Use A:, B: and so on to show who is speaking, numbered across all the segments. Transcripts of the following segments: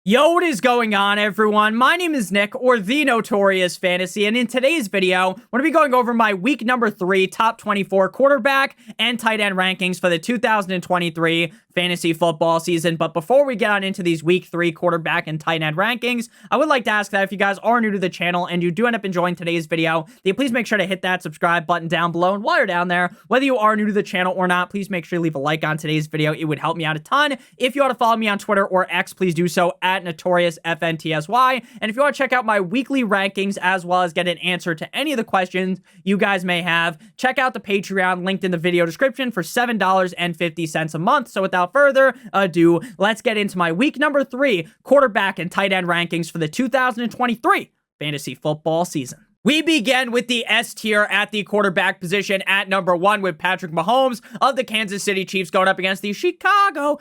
A: Yo, what is going on, everyone? My name is Nick, or the Notorious Fantasy, and in today's video, I'm going to be going over my week number 3 top 24 quarterback and tight end rankings for the 2023 fantasy football season. But before we get on into these week 3 quarterback and tight end rankings, I would like to ask that if you guys are new to the channel and you do end up enjoying today's video, that you please make sure to hit that subscribe button down below. And while you're down there, whether you are new to the channel or not, please make sure you leave a like on today's video. It would help me out a ton. If you want to follow me on Twitter or X, please do so at NotoriousFantasy. And if you want to check out my weekly rankings as well as get an answer to any of the questions you guys may have, check out the Patreon linked in the video description for $7.50 a month. So without further ado, let's get into my week number 3 quarterback and tight end rankings for the 2023 fantasy football season. We begin with the S tier at the quarterback position at number 1 with Patrick Mahomes of the Kansas City Chiefs going up against the Chicago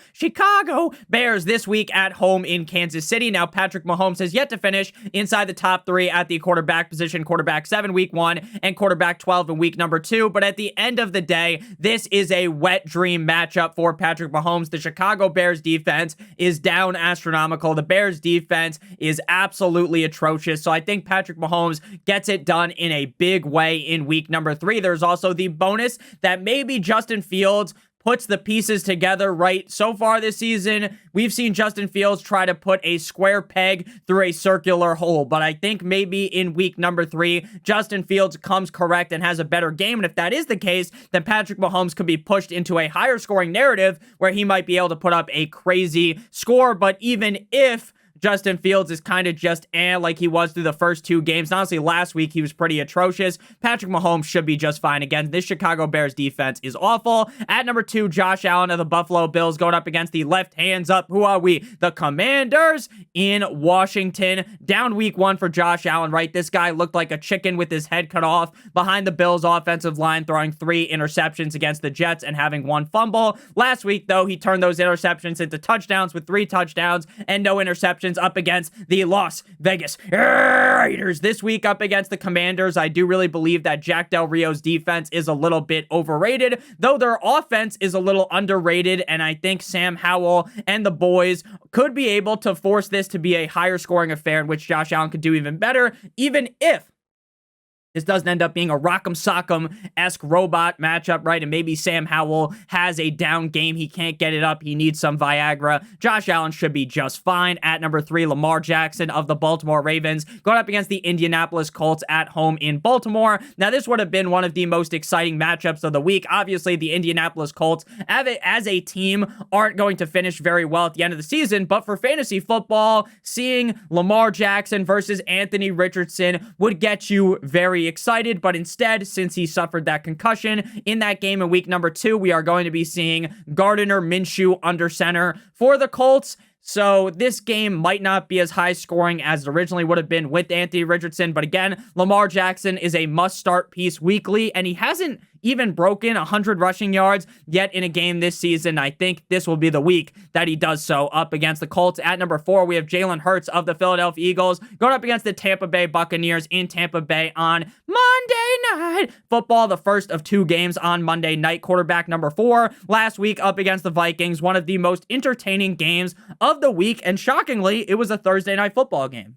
A: Bears this week at home in Kansas City. Now, Patrick Mahomes has yet to finish inside the top 3 at the quarterback position, quarterback 7 week 1 and quarterback 12 in week number 2. But at the end of the day, this is a wet dream matchup for Patrick Mahomes. The Chicago Bears defense is down astronomical. The Bears defense is absolutely atrocious. So I think Patrick Mahomes gets it done in a big way in week number 3. There's also the bonus that maybe Justin Fields puts the pieces together right. So far this season, we've seen Justin Fields try to put a square peg through a circular hole, but I think maybe in week number 3, Justin Fields comes correct and has a better game, and if that is the case, then Patrick Mahomes could be pushed into a higher scoring narrative where he might be able to put up a crazy score. But even if Justin Fields is kind of just like he was through the first 2 games. Honestly, last week he was pretty atrocious. Patrick Mahomes should be just fine again. This Chicago Bears defense is awful. At number 2, Josh Allen of the Buffalo Bills going up against the left hands up. Who are we? The Commanders in Washington. Down week 1 for Josh Allen, right? This guy looked like a chicken with his head cut off behind the Bills offensive line, throwing 3 interceptions against the Jets and having 1 fumble. Last week, though, he turned those interceptions into touchdowns with 3 touchdowns and no interceptions up against the Las Vegas Raiders. This week up against the Commanders, I do really believe that Jack Del Rio's defense is a little bit overrated, though their offense is a little underrated, and I think Sam Howell and the boys could be able to force this to be a higher scoring affair in which Josh Allen could do even better, even if this doesn't end up being a Rock'em Sock'em-esque robot matchup, right? And maybe Sam Howell has a down game. He can't get it up. He needs some Viagra. Josh Allen should be just fine. At number 3, Lamar Jackson of the Baltimore Ravens going up against the Indianapolis Colts at home in Baltimore. Now, this would have been one of the most exciting matchups of the week. Obviously, the Indianapolis Colts, as a team, aren't going to finish very well at the end of the season. But for fantasy football, seeing Lamar Jackson versus Anthony Richardson would get you very excited, but instead, since he suffered that concussion in that game in week number 2, we are going to be seeing Gardner Minshew under center for the Colts. So this game might not be as high scoring as it originally would have been with Anthony Richardson, but again, Lamar Jackson is a must-start piece weekly, and he hasn't even broken 100 rushing yards yet in a game this season. I think this will be the week that he does so up against the Colts. At number 4, we have Jalen Hurts of the Philadelphia Eagles going up against the Tampa Bay Buccaneers in Tampa Bay on Monday Night Football, the first of 2 games on Monday night. Quarterback number 4 last week up against the Vikings, one of the most entertaining games of the week, and shockingly, it was a Thursday Night Football game.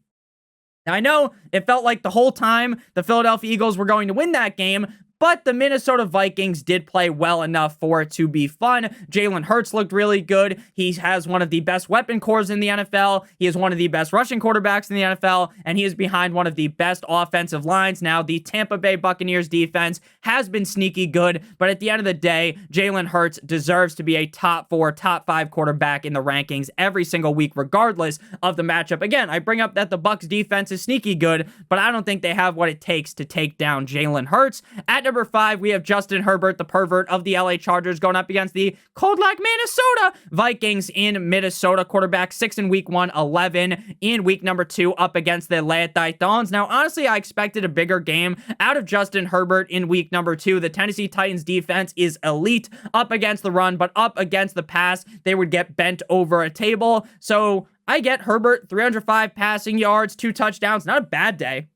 A: Now, I know it felt like the whole time the Philadelphia Eagles were going to win that game, but the Minnesota Vikings did play well enough for it to be fun. Jalen Hurts looked really good. He has one of the best weapon cores in the NFL. He is one of the best rushing quarterbacks in the NFL, and he is behind one of the best offensive lines. Now, the Tampa Bay Buccaneers defense has been sneaky good, but at the end of the day, Jalen Hurts deserves to be a top 4, top 5 quarterback in the rankings every single week, regardless of the matchup. Again, I bring up that the Bucs defense is sneaky good, but I don't think they have what it takes to take down Jalen Hurts. At number 5, we have Justin Herbert, the pervert of the LA Chargers, going up against the cold like Minnesota Vikings in Minnesota. Quarterback 6 in week 1, 11 in week number 2 up against the Atlanta Titans. Now, honestly, I expected a bigger game out of Justin Herbert in week number 2. The Tennessee Titans defense is elite up against the run, but up against the pass, they would get bent over a table. So I get Herbert, 305 passing yards, 2 touchdowns. Not a bad day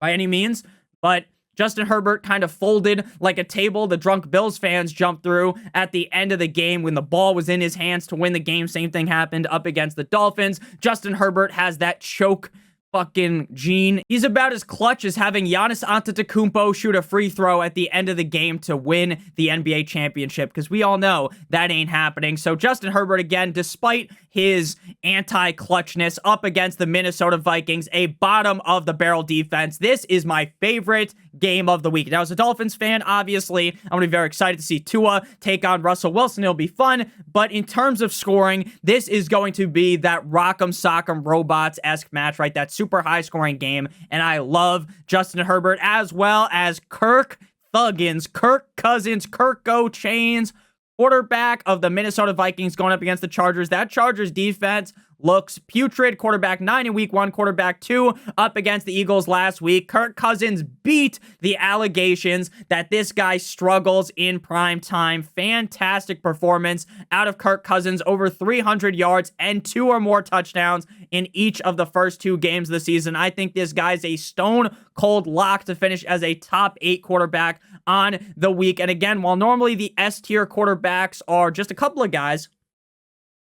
A: by any means, but Justin Herbert kind of folded like a table the drunk Bills fans jumped through at the end of the game when the ball was in his hands to win the game. Same thing happened up against the Dolphins. Justin Herbert has that choke fucking gene. He's about as clutch as having Giannis Antetokounmpo shoot a free throw at the end of the game to win the NBA championship, because we all know that ain't happening. So Justin Herbert, again, despite his anti-clutchness up against the Minnesota Vikings, a bottom of the barrel defense. This is my favorite game of the week. Now, as a Dolphins fan, obviously, I'm going to be very excited to see Tua take on Russell Wilson. It'll be fun, but in terms of scoring, this is going to be that Rock'em Sock'em Robots-esque match, right? That super high-scoring game, and I love Justin Herbert as well as Kirk Cousins, Kirk Go Chains, quarterback of the Minnesota Vikings going up against the Chargers. That Chargers defense looks putrid. Quarterback 9 in week 1, quarterback 2 up against the Eagles last week. Kirk Cousins beat the allegations that this guy struggles in prime time. Fantastic performance out of Kirk Cousins, over 300 yards and 2 or more touchdowns in each of the first 2 games of the season. I think this guy's a stone cold lock to finish as a top 8 quarterback on the week. And again, while normally the S tier quarterbacks are just a couple of guys,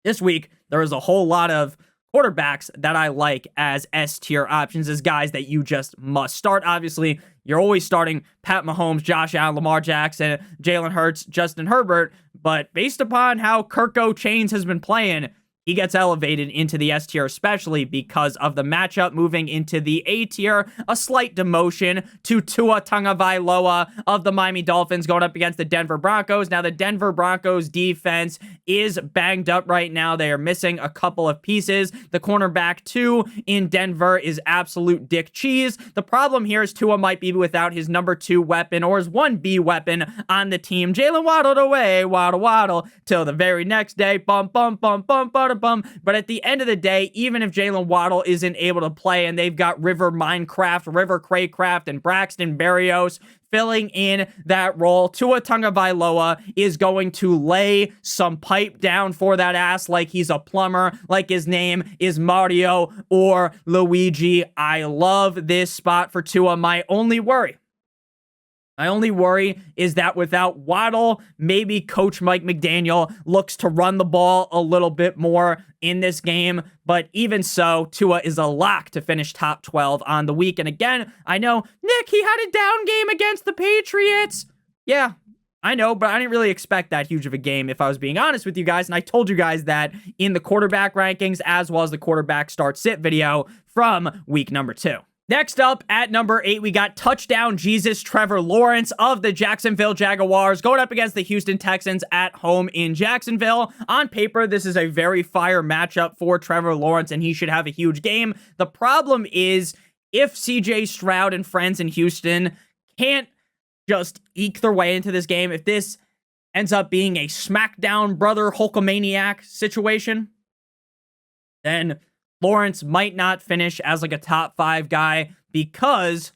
A: this week there is a whole lot of quarterbacks that I like as S tier options, as guys that you just must start. Obviously, you're always starting Pat Mahomes, Josh Allen, Lamar Jackson, Jalen Hurts, Justin Herbert, but based upon how Kirk Chains has been playing, he gets elevated into the S tier, especially because of the matchup moving into the A tier. A slight demotion to Tua Tagovailoa of the Miami Dolphins going up against the Denver Broncos. Now, the Denver Broncos defense is banged up right now. They are missing a couple of pieces. The cornerback 2 in Denver is absolute dick cheese. The problem here is Tua might be without his number 2 weapon or his 1B weapon on the team. Jalen waddled away, waddle, till the very next day. Bum. But at the end of the day, even if Jalen Waddle isn't able to play and they've got River Craycraft, and Braxton Berrios filling in that role, Tua Tagovailoa is going to lay some pipe down for that ass like he's a plumber, like his name is Mario or Luigi. I love this spot for Tua. My only worry is that without Waddle, maybe Coach Mike McDaniel looks to run the ball a little bit more in this game. But even so, Tua is a lock to finish top 12 on the week. And again, I know, Nick, he had a down game against the Patriots. Yeah, I know, but I didn't really expect that huge of a game, if I was being honest with you guys. And I told you guys that in the quarterback rankings, as well as the quarterback start-sit video from week number 2. Next up, at number 8, we got touchdown Jesus Trevor Lawrence of the Jacksonville Jaguars going up against the Houston Texans at home in Jacksonville. On paper, this is a very fire matchup for Trevor Lawrence, and he should have a huge game. The problem is, if CJ Stroud and friends in Houston can't just eke their way into this game, if this ends up being a smackdown brother Hulkamaniac situation, then Lawrence might not finish as like a top 5 guy because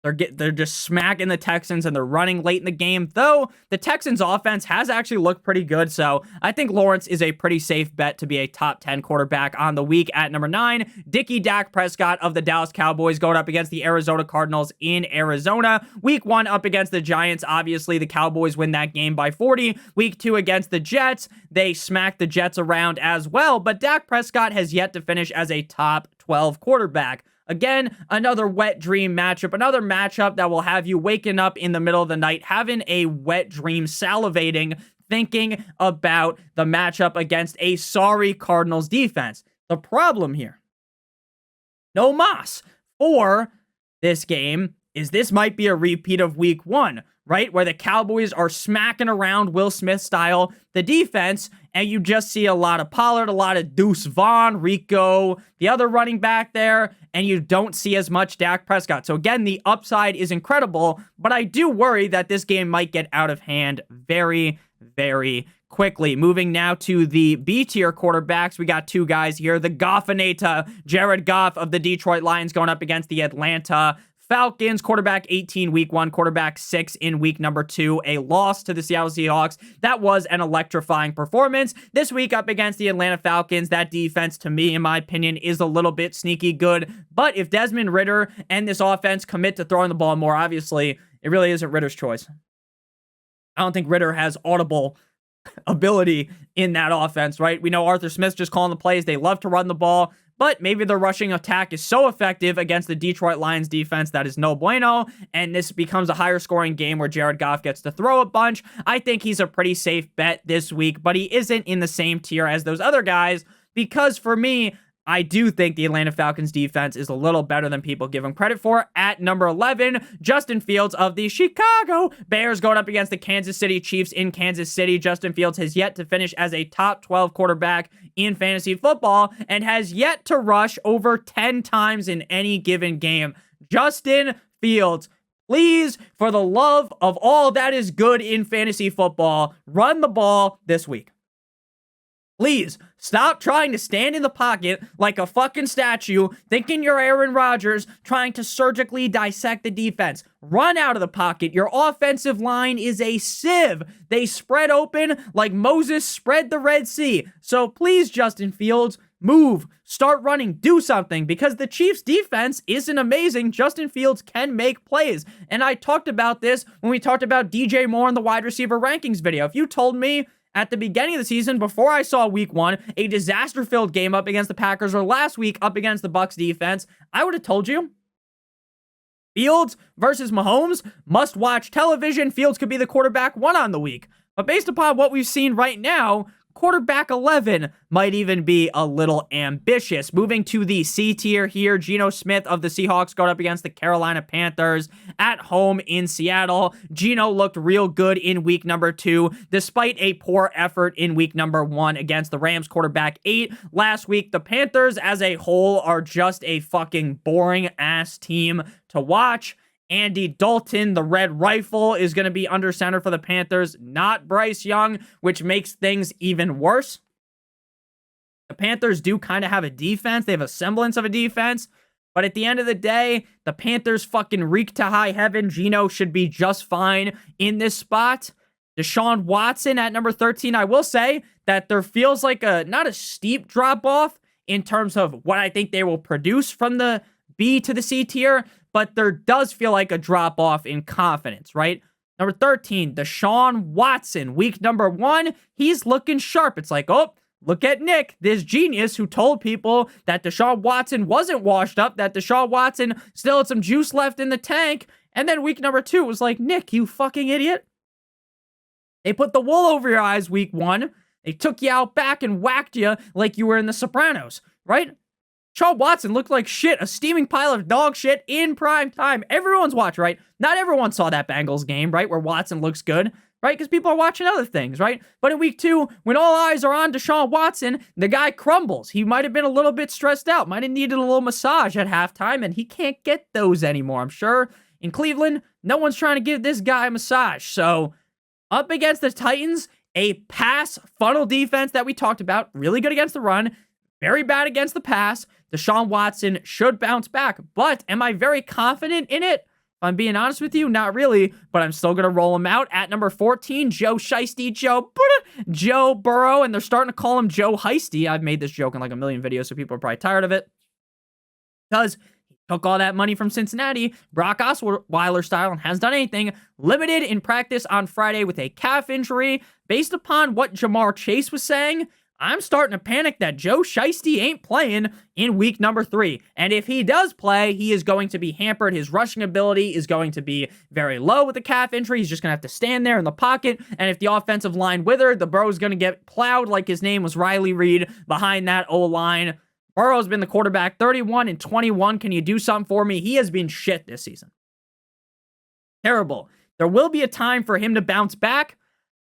A: they're just smacking the Texans and they're running late in the game, though the Texans offense has actually looked pretty good. So I think Lawrence is a pretty safe bet to be a top 10 quarterback on the week. At number 9, Dak Prescott of the Dallas Cowboys going up against the Arizona Cardinals in Arizona. Week 1 up against the Giants. Obviously, the Cowboys win that game by 40. Week 2 against the Jets, they smack the Jets around as well, but Dak Prescott has yet to finish as a top 12 quarterback. Again, another wet dream matchup, another matchup that will have you waking up in the middle of the night, having a wet dream, salivating, thinking about the matchup against a sorry Cardinals defense. The problem here, no mas for this game, is this might be a repeat of week 1, right? Where the Cowboys are smacking around Will Smith style the defense, and you just see a lot of Pollard, a lot of Deuce Vaughn, Rico, the other running back there, and you don't see as much Dak Prescott. So again, the upside is incredible, but I do worry that this game might get out of hand very, very quickly. Moving now to the B tier quarterbacks, we got 2 guys here. The Goffinator, Jared Goff of the Detroit Lions going up against the Atlanta Falcons. Quarterback 18 week 1, quarterback 6 in week number 2. A loss to the Seattle Seahawks. That was an electrifying performance. This week up against the Atlanta Falcons, that defense, to me, in my opinion, is a little bit sneaky good. But if Desmond Ridder and this offense commit to throwing the ball more, obviously, it really isn't Ridder's choice. I don't think Ridder has audible ability in that offense, right? We know Arthur Smith's just calling the plays. They love to run the ball, but maybe the rushing attack is so effective against the Detroit Lions defense that is no bueno, and this becomes a higher scoring game where Jared Goff gets to throw a bunch. I think he's a pretty safe bet this week, but he isn't in the same tier as those other guys because for me, I do think the Atlanta Falcons defense is a little better than people give him credit for. At number 11, Justin Fields of the Chicago Bears going up against the Kansas City Chiefs in Kansas City. Justin Fields has yet to finish as a top 12 quarterback in fantasy football and has yet to rush over 10 times in any given game. Justin Fields, please, for the love of all that is good in fantasy football, run the ball this week. Please, stop trying to stand in the pocket like a fucking statue, thinking you're Aaron Rodgers, trying to surgically dissect the defense. Run out of the pocket. Your offensive line is a sieve. They spread open like Moses spread the Red Sea. So please, Justin Fields, move, start running, do something, because the Chiefs' defense isn't amazing. Justin Fields can make plays. And I talked about this when we talked about DJ Moore in the wide receiver rankings video. If you told me at the beginning of the season, before I saw week 1, a disaster-filled game up against the Packers, or last week up against the Bucs defense, I would have told you. Fields versus Mahomes, must-watch television. Fields could be the quarterback 1 on the week. But based upon what we've seen right now, quarterback 11 might even be a little ambitious. Moving to the C tier here, Geno Smith of the Seahawks going up against the Carolina Panthers at home in Seattle. Geno looked real good in week number 2, despite a poor effort in week number 1 against the Rams quarterback 8 last week. The Panthers as a whole are just a fucking boring ass team to watch. Andy Dalton, the Red Rifle, is going to be under center for the Panthers, not Bryce Young, which makes things even worse. The Panthers do kind of have a defense. They have a semblance of a defense. But at the end of the day, the Panthers fucking reek to high heaven. Geno should be just fine in this spot. Deshaun Watson at number 13. I will say that there feels like not a steep drop-off in terms of what I think they will produce from the B to the C tier, but there does feel like a drop-off in confidence, right? Number 13, Deshaun Watson. Week number 1, he's looking sharp. It's like, oh, look at Nick, this genius who told people that Deshaun Watson wasn't washed up, that Deshaun Watson still had some juice left in the tank. And then week number 2 was like, Nick, you fucking idiot. They put the wool over your eyes week 1. They took you out back and whacked you like you were in The Sopranos, right? Deshaun Watson looked like shit, a steaming pile of dog shit in prime time. Everyone's watching, right? Not everyone saw that Bengals game, right, where Watson looks good, right? Because people are watching other things, right? But in week 2, when all eyes are on Deshaun Watson, the guy crumbles. He might have been a little bit stressed out, might have needed a little massage at halftime, and he can't get those anymore. I'm sure in Cleveland, no one's trying to give this guy a massage. So up against the Titans, a pass funnel defense that we talked about, really good against the run, very bad against the pass. Deshaun Watson should bounce back, but am I very confident in it? If I'm being honest with you, not really, but I'm still going to roll him out. At number 14, Joe Shiesty, Joe Burrow, and they're starting to call him Joe Heisty. I've made this joke in like a million videos, so people are probably tired of it. Because he took all that money from Cincinnati, Brock Osweiler style, and hasn't done anything. Limited in practice on Friday with a calf injury. Based upon what Jamar Chase was saying, I'm starting to panic that Joe Shiesty ain't playing in week number 3. And if he does play, he is going to be hampered. His rushing ability is going to be very low with the calf injury. He's just going to have to stand there in the pocket. And if the offensive line withered, the Burrow's going to get plowed like his name was Riley Reed behind that O-line. Burrow's been the quarterback 31 and 21. Can you do something for me? He has been shit this season. Terrible. There will be a time for him to bounce back,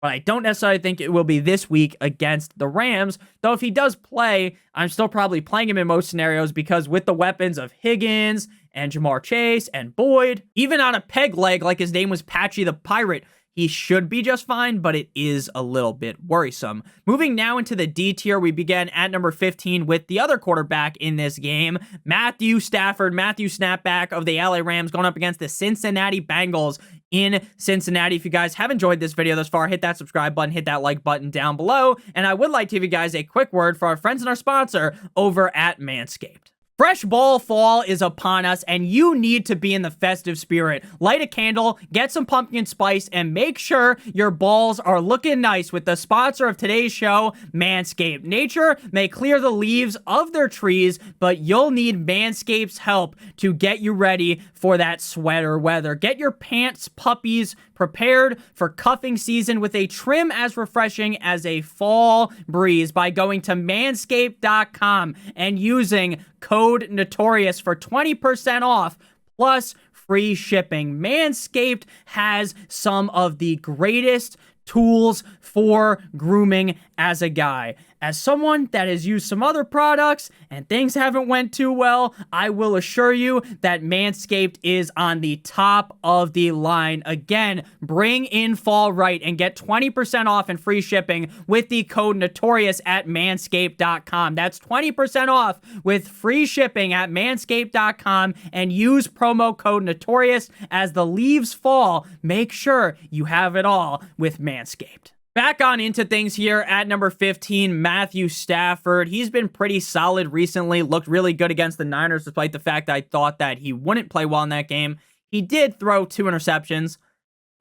A: but I don't necessarily think it will be this week against the Rams. Though if he does play, I'm still probably playing him in most scenarios because with the weapons of Higgins and Jamar Chase and Boyd, even on a peg leg like his name was Patchy the Pirate, he should be just fine, but it is a little bit worrisome. Moving now into the D tier, we begin at number 15 with the other quarterback in this game, Matthew Stafford. Matthew Snapback of the LA Rams going up against the Cincinnati Bengals in Cincinnati. If you guys have enjoyed this video thus far, hit that subscribe button, hit that like button down below, and I would like to give you guys a quick word for our friends and our sponsor over at Manscaped. Fresh ball fall is upon us, and you need to be in the festive spirit. Light a candle, get some pumpkin spice, and make sure your balls are looking nice with the sponsor of today's show, Manscaped. Nature may clear the leaves of their trees, but you'll need Manscaped's help to get you ready for that sweater weather. Get your pants puppies prepared for cuffing season with a trim as refreshing as a fall breeze by going to manscaped.com and using code Notorious for 20% off plus free shipping. Manscaped has some of the greatest tools for grooming as a guy. As someone that has used some other products and things haven't went too well, I will assure you that Manscaped is on the top of the line. Again, bring in fall right and get 20% off and free shipping with the code Notorious at manscaped.com. That's 20% off with free shipping at manscaped.com, and use promo code Notorious as the leaves fall. Make sure you have it all with Manscaped. Back on into things here at number 15, Matthew Stafford. He's been pretty solid recently, looked really good against the Niners, despite the fact that I thought that he wouldn't play well in that game. He did throw 2 interceptions,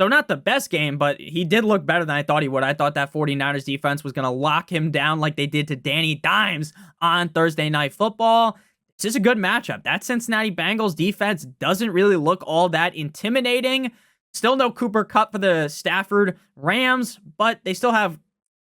A: so not the best game, but he did look better than I thought he would. I thought that 49ers defense was going to lock him down like they did to Danny Dimes on Thursday Night Football. It's just a good matchup. That Cincinnati Bengals defense doesn't really look all that intimidating. Still no Cooper Kupp for the Stafford Rams, but they still have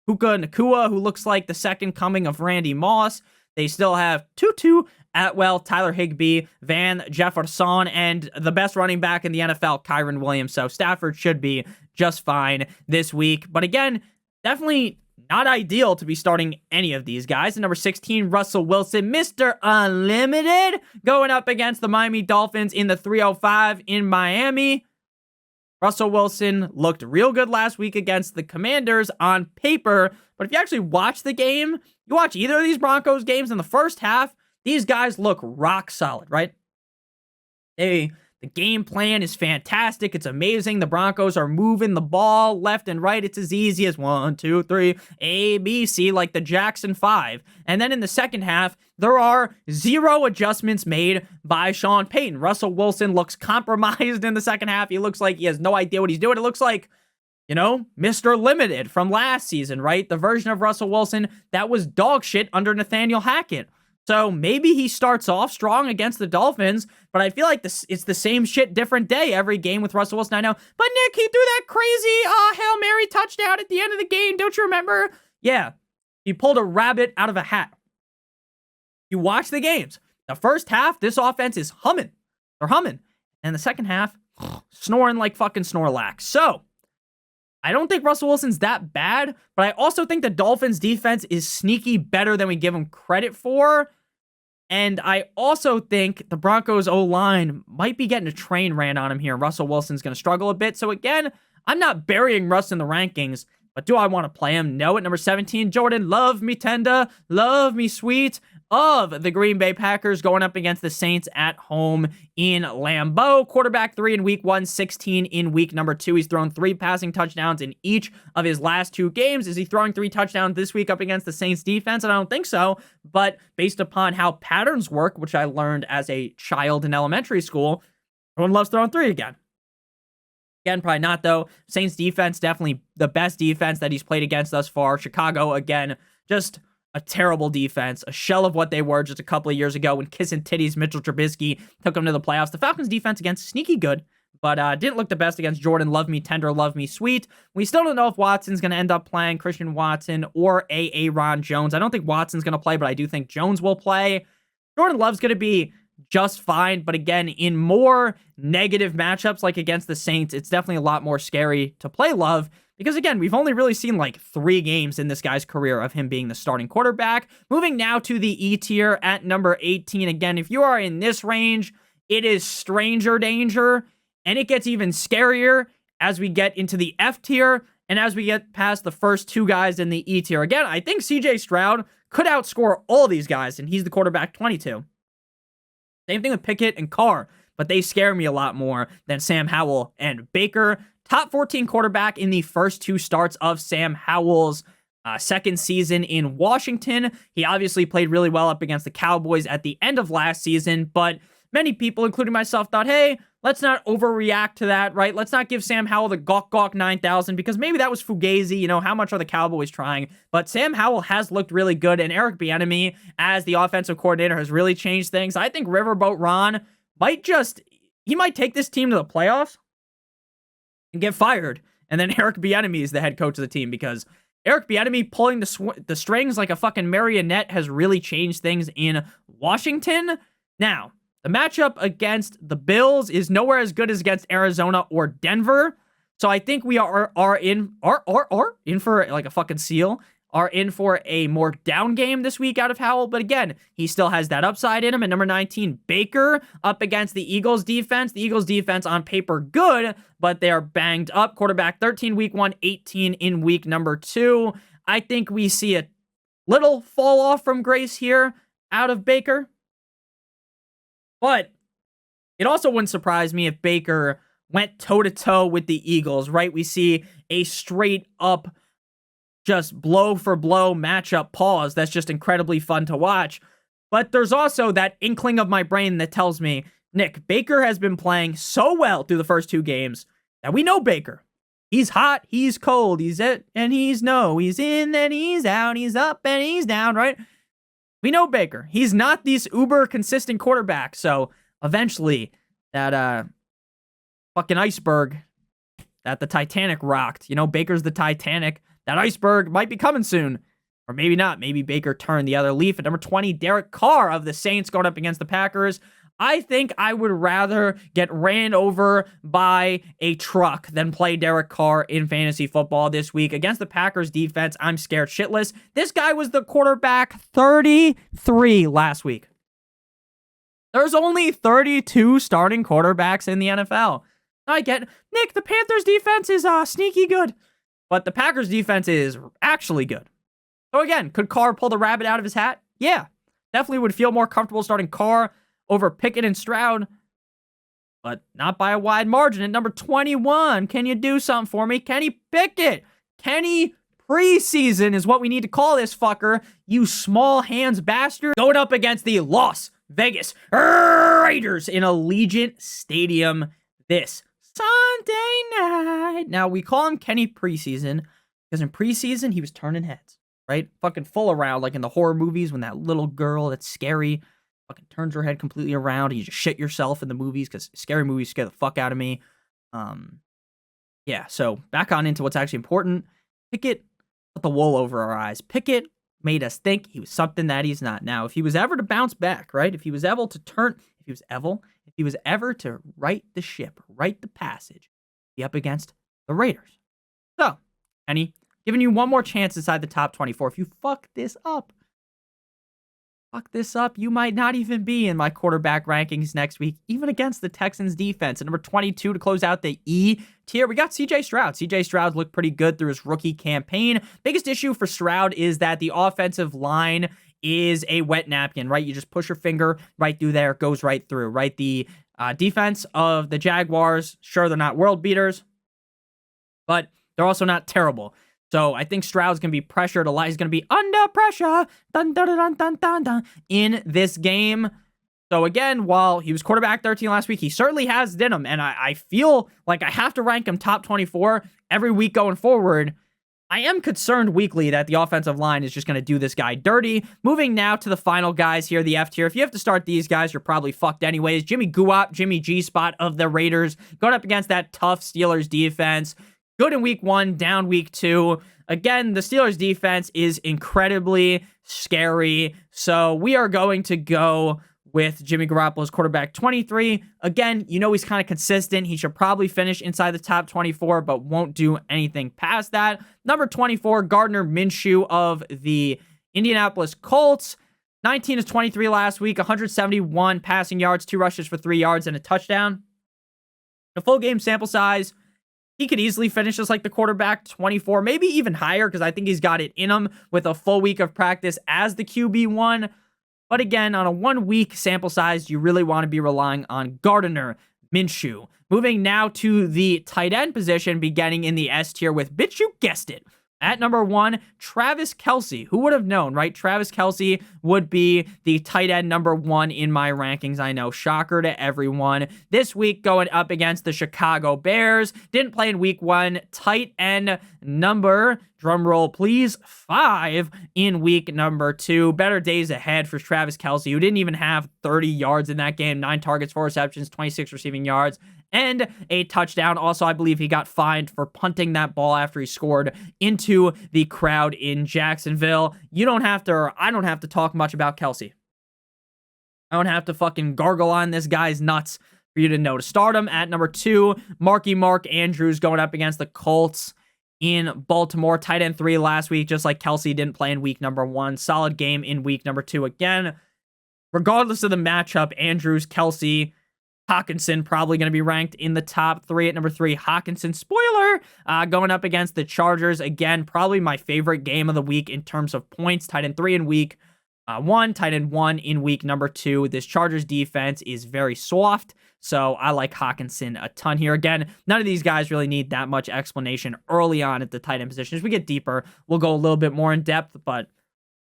A: Puka Nacua, who looks like the second coming of Randy Moss. They still have Tutu Atwell, Tyler Higbee, Van Jefferson, and the best running back in the NFL, Kyren Williams. So Stafford should be just fine this week. But again, definitely not ideal to be starting any of these guys. And number 16, Russell Wilson, Mr. Unlimited, going up against the Miami Dolphins in the 305 in Miami. Russell Wilson looked real good last week against the Commanders on paper, but if you actually watch the game, you watch either of these Broncos games in the first half, these guys look rock solid, right? The game plan is fantastic. It's amazing. The Broncos are moving the ball left and right. It's as easy as 1, 2, 3, A, B, C, like the Jackson 5. And then in the second half, there are 0 adjustments made by Sean Payton. Russell Wilson looks compromised in the second half. He looks like he has no idea what he's doing. It looks like, you know, Mr. Limited from last season, right? The version of Russell Wilson that was dog shit under Nathaniel Hackett. So maybe he starts off strong against the Dolphins, but I feel like it's the same shit, different day every game with Russell Wilson. I know, but Nick, he threw that crazy Hail Mary touchdown at the end of the game. Don't you remember? Yeah, he pulled a rabbit out of a hat. You watch the games. The first half, this offense is humming. They're humming. And the second half, snoring like fucking Snorlax. So I don't think Russell Wilson's that bad, but I also think the Dolphins defense is sneaky better than we give them credit for. And I also think the Broncos O-line might be getting a train ran on him here, and Russell Wilson's going to struggle a bit. So again, I'm not burying Russ in the rankings, but do I want to play him? No. At number 17, Jordan Love Me Tender, Love Me Sweet of the Green Bay Packers going up against the Saints at home in Lambeau. Quarterback 3 in week 1, 16 in week number 2. He's thrown 3 passing touchdowns in each of his last 2 games. Is he throwing 3 touchdowns this week up against the Saints defense? And I don't think so, but based upon how patterns work, which I learned as a child in elementary school, everyone loves throwing 3 again. Again, probably not, though. Saints defense, definitely the best defense that he's played against thus far. Chicago, again, just a terrible defense, a shell of what they were just a couple of years ago when kissing titties Mitchell Trubisky took them to the playoffs. The Falcons defense, again, sneaky good, but didn't look the best against Jordan Love Me Tender, Love Me Sweet. We still don't know if Watson's going to end up playing, Christian Watson or Aaron Jones. I don't think Watson's going to play, but I do think Jones will play. Jordan Love's going to be just fine, but again, in more negative matchups like against the Saints, it's definitely a lot more scary to play Love because, again, we've only really seen like 3 games in this guy's career of him being the starting quarterback. Moving now to the E tier at number 18. Again, if you are in this range, it is stranger danger, and it gets even scarier as we get into the F tier and as we get past the first two guys in the E tier. Again, I think CJ Stroud could outscore all these guys, and he's the quarterback 22. Same thing with Pickett and Carr, but they scare me a lot more than Sam Howell and Baker. Top 14 quarterback in the first two starts of Sam Howell's second season in Washington. He obviously played really well up against the Cowboys at the end of last season, but many people, including myself, thought, hey, let's not overreact to that, right? Let's not give Sam Howell the gawk 9,000 because maybe that was fugazi. You know, how much are the Cowboys trying? But Sam Howell has looked really good, and Eric Bieniemy, as the offensive coordinator, has really changed things. I think Riverboat Ron might take this team to the playoffs and get fired. And then Eric Bieniemy is the head coach of the team because Eric Bieniemy pulling the strings like a fucking marionette has really changed things in Washington. Now, the matchup against the Bills is nowhere as good as against Arizona or Denver. So I think we are in for like a fucking seal. Are in for a more down game this week out of Howell. But again, he still has that upside in him. At number 19, Baker up against the Eagles defense. The Eagles defense on paper good, but they are banged up. Quarterback 13 week 1, 18 in week number 2. I think we see a little fall off from grace here out of Baker. But it also wouldn't surprise me if Baker went toe-to-toe with the Eagles, right? We see a straight-up, just blow-for-blow matchup pause that's just incredibly fun to watch. But there's also that inkling of my brain that tells me, Nick, Baker has been playing so well through the first two games that we know Baker. He's hot, he's cold, he's it, and he's no. He's in, and he's out, he's up, and he's down, right? We know Baker. He's not this uber consistent quarterback. So eventually that fucking iceberg that the Titanic rocked, you know, Baker's the Titanic. That iceberg might be coming soon. Or maybe not. Maybe Baker turned the other leaf. At number 20, Derek Carr of the Saints going up against the Packers. I think I would rather get ran over by a truck than play Derek Carr in fantasy football this week. Against the Packers defense, I'm scared shitless. This guy was the quarterback 33 last week. There's only 32 starting quarterbacks in the NFL. I get, Nick, the Panthers defense is sneaky good, but the Packers defense is actually good. So again, could Carr pull the rabbit out of his hat? Yeah. Definitely would feel more comfortable starting Carr over Pickett and Stroud, but not by a wide margin. At number 21, can you do something for me? Kenny Pickett. Kenny preseason is what we need to call this fucker, you small hands bastard. Going up against the Las Vegas Raiders in Allegiant Stadium this Sunday night. Now, we call him Kenny preseason because in preseason, he was turning heads, right? Fucking full around, like in the horror movies when that little girl that's scary fucking turns her head completely around and you just shit yourself in the movies because scary movies scare the fuck out of me. Yeah, so back on into what's actually important. Pickett put the wool over our eyes. Pickett made us think he was something that he's not. Now, if he was ever to bounce back, right? If he was ever to right the ship, right the passage, be up against the Raiders. So, Kenny, giving you one more chance inside the top 24. If you fuck this up, you might not even be in my quarterback rankings next week, even against the Texans defense. At number 22 to close out the E tier, we got CJ Stroud. CJ Stroud looked pretty good through his rookie campaign. Biggest issue for Stroud is that the offensive line is a wet napkin, right? You just push your finger right through there, it goes right through, right? The defense of the Jaguars, sure, they're not world beaters, but they're also not terrible. So I think Stroud's going to be pressured a lot. He's going to be under pressure in this game. So again, while he was quarterback 13 last week, he certainly has it in him. And I feel like I have to rank him top 24 every week going forward. I am concerned weekly that the offensive line is just going to do this guy dirty. Moving now to the final guys here, the F tier. If you have to start these guys, you're probably fucked anyways. Jimmy G-Spot of the Raiders going up against that tough Steelers defense. Good in week 1, down week 2. Again, the Steelers defense is incredibly scary. So we are going to go with Jimmy Garoppolo's quarterback 23. Again, you know he's kind of consistent. He should probably finish inside the top 24, but won't do anything past that. Number 24, Gardner Minshew of the Indianapolis Colts. 19-23 last week, 171 passing yards, 2 rushes for 3 yards, and a touchdown. The full game sample size, he could easily finish as like the quarterback 24, maybe even higher, because I think he's got it in him with a full week of practice as the QB1. But again, on a 1 week sample size, you really want to be relying on Gardner Minshew. Moving now to the tight end position, beginning in the S tier with, bitch, you guessed it, at number 1, Travis Kelce. Who would have known, right? Travis Kelce would be the tight end number 1 in my rankings. I know, shocker to everyone. This week going up against the Chicago Bears. Didn't play in week 1. Tight end number, drum roll please, 5 in week number 2. Better days ahead for Travis Kelce, who didn't even have 30 yards in that game. 9 targets, 4 receptions, 26 receiving yards, and a touchdown. Also, I believe he got fined for punting that ball after he scored into the crowd in Jacksonville. You don't have to, or I don't have to talk much about Kelce. I don't have to fucking gargle on this guy's nuts for you to know to start him. At number 2, Mark Andrews going up against the Colts in Baltimore. Tight end 3 last week, just like Kelce didn't play in week number 1. Solid game in week number 2 again. Regardless of the matchup, Andrews, Kelce, Hawkinson probably going to be ranked in the top 3. At number 3, Hawkinson, spoiler, going up against the Chargers. Again, probably my favorite game of the week in terms of points. Tight end 3 in week 1, tight end 1 in week number 2. This Chargers defense is very soft, so I like Hawkinson a ton here. Again, none of these guys really need that much explanation early on at the tight end position. As we get deeper, we'll go a little bit more in depth, but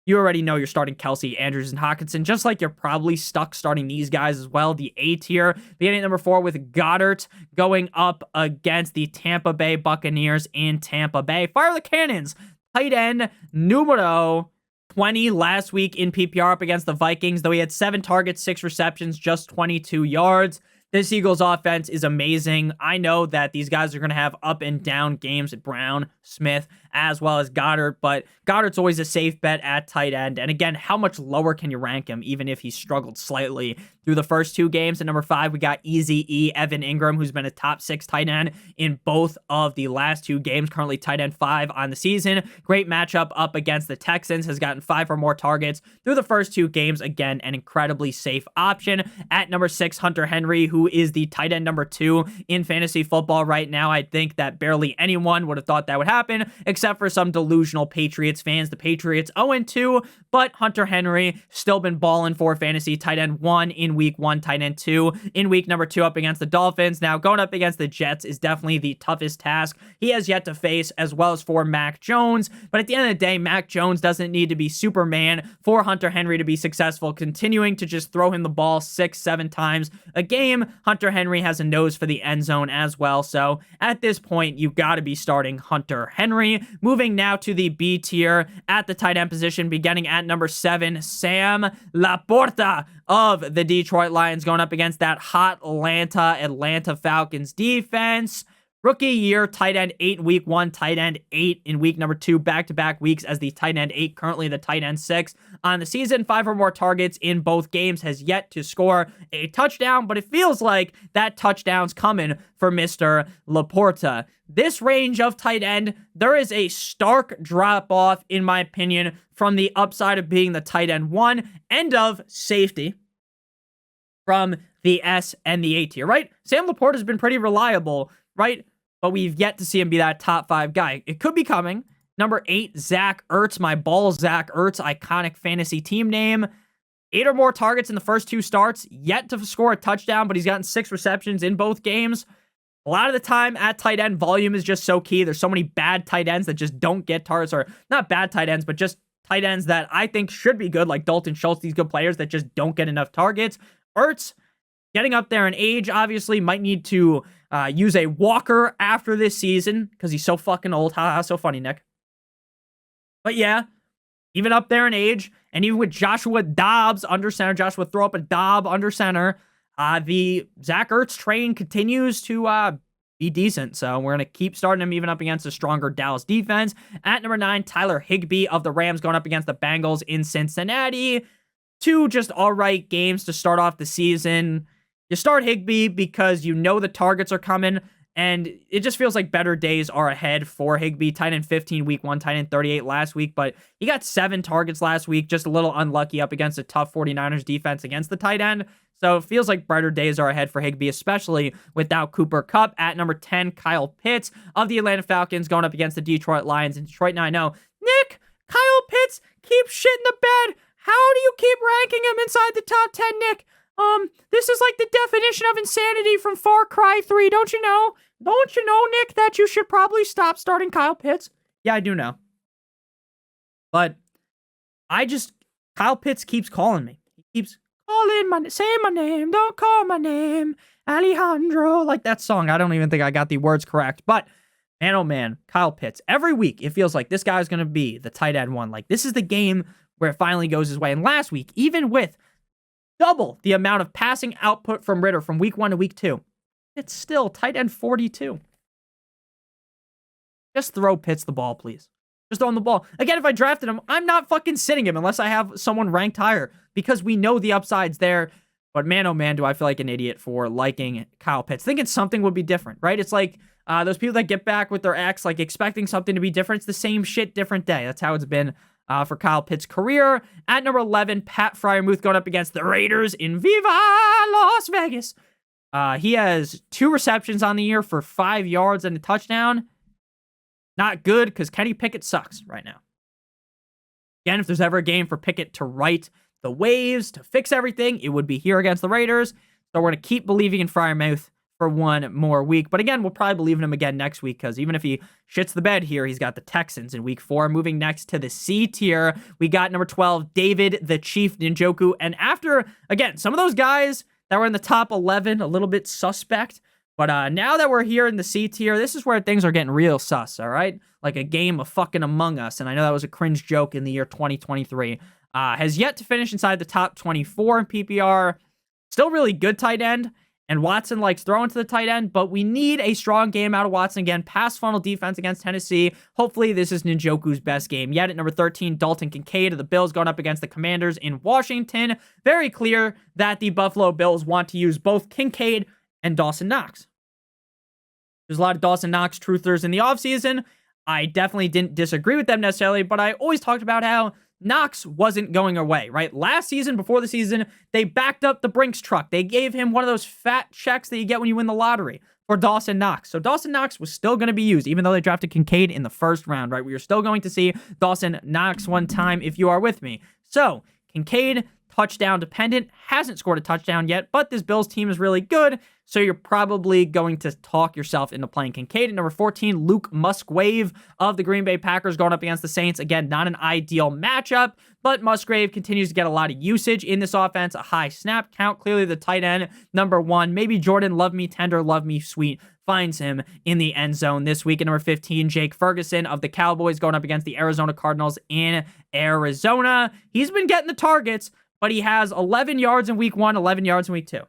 A: you already know you're starting Kelce, Andrews, and Hawkinson, just like you're probably stuck starting these guys as well. The A tier, beginning at number 4 with Goddard going up against the Tampa Bay Buccaneers in Tampa Bay. Fire the cannons. Tight end numero 20 last week in PPR up against the Vikings, though he had 7 targets, 6 receptions, just 22 yards. This Eagles offense is amazing. I know that these guys are going to have up and down games at Brown, Smith, as well as Goddard, but Goddard's always a safe bet at tight end. And again, how much lower can you rank him, even if he struggled slightly through the first 2 games? At number 5, we got Easy E, Evan Ingram, who's been a top 6 tight end in both of the last 2 games, currently tight end 5 on the season. Great matchup up against the Texans, has gotten 5 or more targets through the first 2 games. Again, an incredibly safe option. At number 6, Hunter Henry, who is the tight end number 2 in fantasy football right now. I think that barely anyone would have thought that would happen, except for some delusional Patriots fans. The Patriots 0-2, but Hunter Henry still been balling for fantasy. Tight end 1 in week 1, tight end 2 in week number 2 up against the Dolphins. Now, going up against the Jets is definitely the toughest task he has yet to face, as well as for Mac Jones. But at the end of the day, Mac Jones doesn't need to be Superman for Hunter Henry to be successful, continuing to just throw him the ball 6-7 times a game. Hunter Henry has a nose for the end zone as well. So at this point, you got to be starting Hunter Henry. Moving now to the B tier at the tight end position, beginning at number 7, Sam Laporta of the Detroit Lions going up against that hot Atlanta Falcons defense. Rookie year, tight end 8 in week 1, tight end 8 in week number 2, back-to-back weeks as the tight end 8, currently the tight end 6 on the season. 5 or more targets in both games, has yet to score a touchdown, but it feels like that touchdown's coming for Mr. Laporta. This range of tight end, there is a stark drop-off, in my opinion, from the upside of being the tight end 1 and of safety from the S and the A tier, right? Sam Laporta's been pretty reliable, right? But we've yet to see him be that top 5 guy. It could be coming. Number 8, Zach Ertz, my ball, Zach Ertz, iconic fantasy team name. 8 or more targets in the first 2 starts, yet to score a touchdown, but he's gotten 6 receptions in both games. A lot of the time at tight end, volume is just so key. There's so many bad tight ends that just don't get targets, or not bad tight ends, but just tight ends that I think should be good, like Dalton Schultz, these good players that just don't get enough targets. Ertz, getting up there in age, obviously, might need to use a walker after this season because he's so fucking old. Haha, so funny, Nick. But yeah, even up there in age, and even with Joshua Dobbs under center, Joshua throw up a Dobb under center, the Zach Ertz train continues to be decent. So we're going to keep starting him even up against a stronger Dallas defense. At number 9, Tyler Higbee of the Rams going up against the Bengals in Cincinnati. 2 just all right games to start off the season. You start Higbee because you know the targets are coming. And it just feels like better days are ahead for Higbee. Tight end 15 week 1, tight end 38 last week, but he got 7 targets last week, just a little unlucky up against a tough 49ers defense against the tight end. So it feels like brighter days are ahead for Higbee, especially without Cooper Kupp. At number 10, Kyle Pitts of the Atlanta Falcons going up against the Detroit Lions in Detroit. Now I know, Nick, Kyle Pitts keeps shit in the bed. How do you keep ranking him inside the top 10, Nick? This is like the definition of insanity from Far Cry 3, don't you know? Don't you know, Nick, that you should probably stop starting Kyle Pitts? Yeah, I do know. But Kyle Pitts keeps calling me. He keeps calling say my name, don't call my name, Alejandro. Like that song. I don't even think I got the words correct. But, man, oh man, Kyle Pitts. Every week, it feels like this guy's going to be the tight end one. Like, this is the game where it finally goes his way. And last week, even with double the amount of passing output from Ritter from week 1 to week 2, it's still tight end 42. Just throw Pitts the ball, please. Just throw him the ball. Again, if I drafted him, I'm not fucking sitting him unless I have someone ranked higher because we know the upside's there. But man, oh man, do I feel like an idiot for liking Kyle Pitts. Thinking something would be different, right? It's like those people that get back with their ex, like expecting something to be different. It's the same shit, different day. That's how it's been for Kyle Pitts' career. At number 11, Pat Freiermuth going up against the Raiders in Viva Las Vegas. He has 2 receptions on the year for 5 yards and a touchdown. Not good because Kenny Pickett sucks right now. Again, if there's ever a game for Pickett to right the waves, to fix everything, it would be here against the Raiders. So we're going to keep believing in Freiermuth for 1 more week. But again, we'll probably believe in him again next week because even if he shits the bed here, he's got the Texans in week 4. Moving next to the C tier, we got number 12, David the Chief Njoku. And after, again, some of those guys that were in the top 11, a little bit suspect. But now that we're here in the C tier, this is where things are getting real sus, all right? Like a game of fucking Among Us. And I know that was a cringe joke in the year 2023. Has yet to finish inside the top 24 in PPR. Still really good tight end. And Watson likes throwing to the tight end, but we need a strong game out of Watson again. Pass funnel defense against Tennessee. Hopefully this is Njoku's best game yet. At number 13, Dalton Kincaid of the Bills going up against the Commanders in Washington. Very clear that the Buffalo Bills want to use both Kincaid and Dawson Knox. There's a lot of Dawson Knox truthers in the offseason. I definitely didn't disagree with them necessarily, but I always talked about how Knox wasn't going away, right? Last season, before the season, they backed up the Brinks truck. They gave him one of those fat checks that you get when you win the lottery for Dawson Knox. So Dawson Knox was still going to be used, even though they drafted Kincaid in the first round, right? We are still going to see Dawson Knox one time if you are with me. So Kincaid, touchdown dependent, hasn't scored a touchdown yet, but this Bills team is really good, so you're probably going to talk yourself into playing Kincaid. At number 14, Luke Musgrave of the Green Bay Packers going up against the Saints. Again, not an ideal matchup, but Musgrave continues to get a lot of usage in this offense, a high snap count, clearly the tight end, number 1. Maybe Jordan Love Me Tender, Love Me Sweet finds him in the end zone this week. At number 15, Jake Ferguson of the Cowboys going up against the Arizona Cardinals in Arizona. He's been getting the targets, but he has 11 yards in week 1, 11 yards in week 2.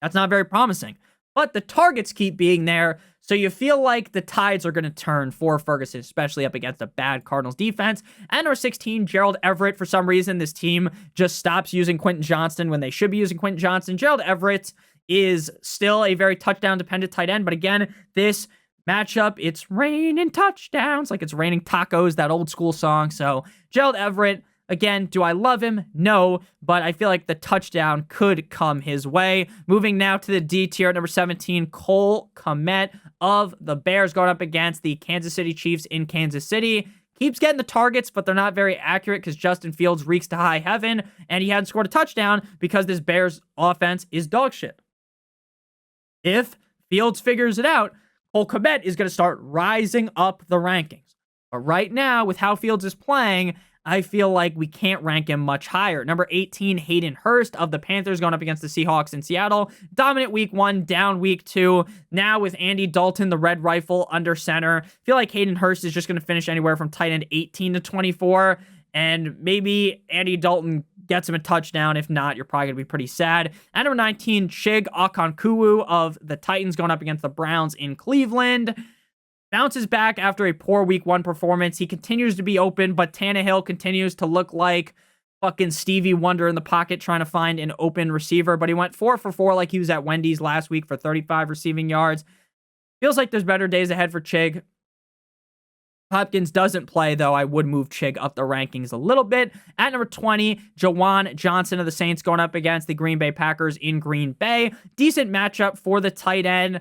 A: That's not very promising. But the targets keep being there, so you feel like the tides are going to turn for Ferguson, especially up against a bad Cardinals defense. And number 16, Gerald Everett. For some reason, this team just stops using Quentin Johnston when they should be using Quentin Johnston. Gerald Everett is still a very touchdown-dependent tight end, but again, this matchup, it's raining touchdowns, like it's raining tacos, that old school song. So Gerald Everett, again, do I love him? No, but I feel like the touchdown could come his way. Moving now to the D tier at number 17, Cole Kmet of the Bears going up against the Kansas City Chiefs in Kansas City. Keeps getting the targets, but they're not very accurate because Justin Fields reeks to high heaven, and he hadn't scored a touchdown because this Bears offense is dog shit. If Fields figures it out, Cole Kmet is going to start rising up the rankings. But right now, with how Fields is playing, I feel like we can't rank him much higher. Number 18, Hayden Hurst of the Panthers going up against the Seahawks in Seattle. Dominant week 1, down week 2. Now with Andy Dalton, the red rifle, under center. I feel like Hayden Hurst is just going to finish anywhere from tight end 18 to 24. And maybe Andy Dalton gets him a touchdown. If not, you're probably going to be pretty sad. At number 19, Chig Okonkwo of the Titans going up against the Browns in Cleveland. Bounces back after a poor week 1 performance. He continues to be open, but Tannehill continues to look like fucking Stevie Wonder in the pocket trying to find an open receiver. But he went 4 for 4 like he was at Wendy's last week for 35 receiving yards. Feels like there's better days ahead for Chig. Hopkins doesn't play, though. I would move Chig up the rankings a little bit. At number 20, Juwan Johnson of the Saints going up against the Green Bay Packers in Green Bay. Decent matchup for the tight end.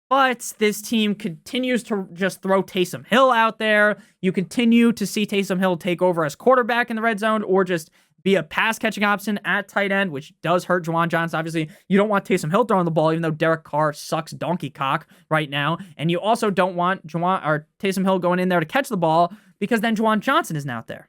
A: But this team continues to just throw Taysom Hill out there. You continue to see Taysom Hill take over as quarterback in the red zone or just be a pass-catching option at tight end, which does hurt Juwan Johnson. Obviously, you don't want Taysom Hill throwing the ball, even though Derek Carr sucks donkey cock right now. And you also don't want Taysom Hill going in there to catch the ball because then Juwan Johnson isn't out there.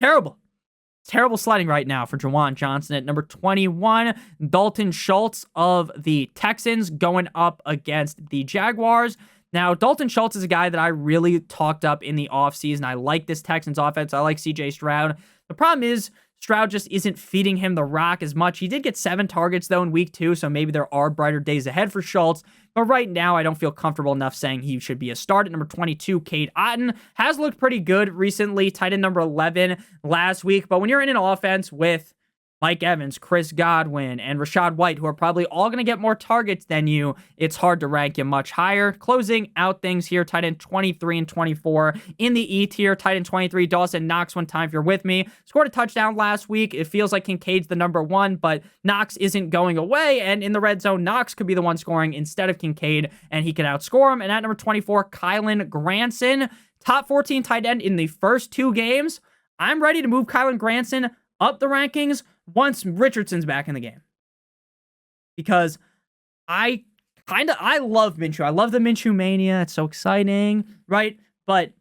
A: Terrible sledding right now for Juwan Johnson. At number 21, Dalton Schultz of the Texans going up against the Jaguars. Now, Dalton Schultz is a guy that I really talked up in the offseason. I like this Texans offense. I like CJ Stroud. The problem is Stroud just isn't feeding him the rock as much. He did get 7 targets, though, in week 2, so maybe there are brighter days ahead for Schultz. But right now, I don't feel comfortable enough saying he should be a start. At number 22, Cade Otton has looked pretty good recently. Tight end number 11 last week. But when you're in an offense with Mike Evans, Chris Godwin, and Rachaad White, who are probably all going to get more targets than you, it's hard to rank you much higher. Closing out things here, tight end 23 and 24 in the E tier. Tight end 23, Dawson Knox, one time if you're with me. Scored a touchdown last week. It feels like Kincaid's the number 1, but Knox isn't going away, and in the red zone, Knox could be the one scoring instead of Kincaid, and he could outscore him. And at number 24, Kylen Granson, top 14 tight end in the first 2 games. I'm ready to move Kylen Granson up the rankings once Richardson's back in the game. Because I love Minshew. I love the Minshew mania. It's so exciting, right? But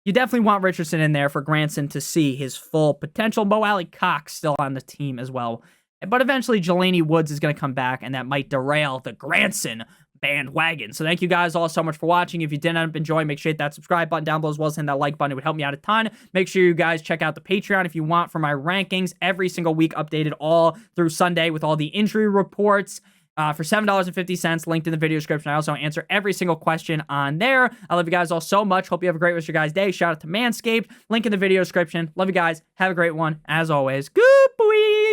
A: you definitely want Richardson in there for Granson to see his full potential. Mo Alley Cox still on the team as well. But eventually Jelani Woods is going to come back, and that might derail the Granson bandwagon. So thank you guys all so much for watching. If you did end up enjoying, make sure you hit that subscribe button down below as well as hit that like button. It would help me out a ton. Make sure you guys check out the Patreon if you want for my rankings every single week, updated all through Sunday with all the injury reports. For $7.50, linked in the video description. I also answer every single question on there. I love you guys all so much. Hope you have a great rest of your guys' day. Shout out to Manscaped. Link in the video description. Love you guys. Have a great one. As always, good boy.